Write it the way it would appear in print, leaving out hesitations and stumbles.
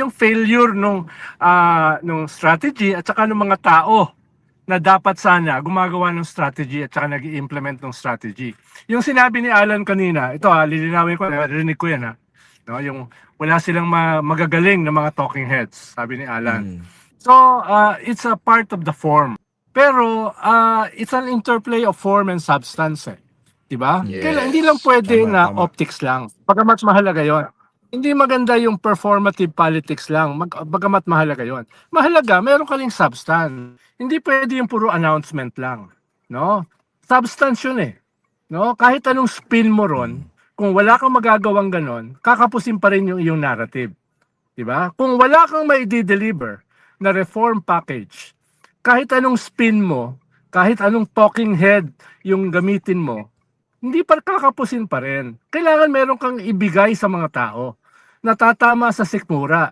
yung failure nung strategy at saka ng mga tao na dapat sana gumagawa ng strategy at saka nag-i-implement ng strategy. Yung sinabi ni Alan kanina, ito lilinawin ko, narinig ko yan no, yung wala silang magagaling na mga talking heads, sabi ni Alan. So, it's a part of the form. Pero, it's an interplay of form and substance, 'di ba? Hindi lang Yes. pwede na Tama. optics lang. Bagamat mahalaga 'yon. Hindi maganda yung performative politics lang, bagamat mahalaga 'yon. Mahalaga, meron ka ring substance. Hindi pwede yung puro announcement lang, no? Substance 'yun no? Kahit anong spin mo ron, kung wala kang magagawang ganon, kakapusin pa rin yung iyong narrative. 'Di ba? Kung wala kang mai-deliver na reform package, kahit anong spin mo, kahit anong talking head yung gamitin mo, hindi pa kakapusin pa rin. Kailangan meron kang ibigay sa mga tao na tatama sa sikmura.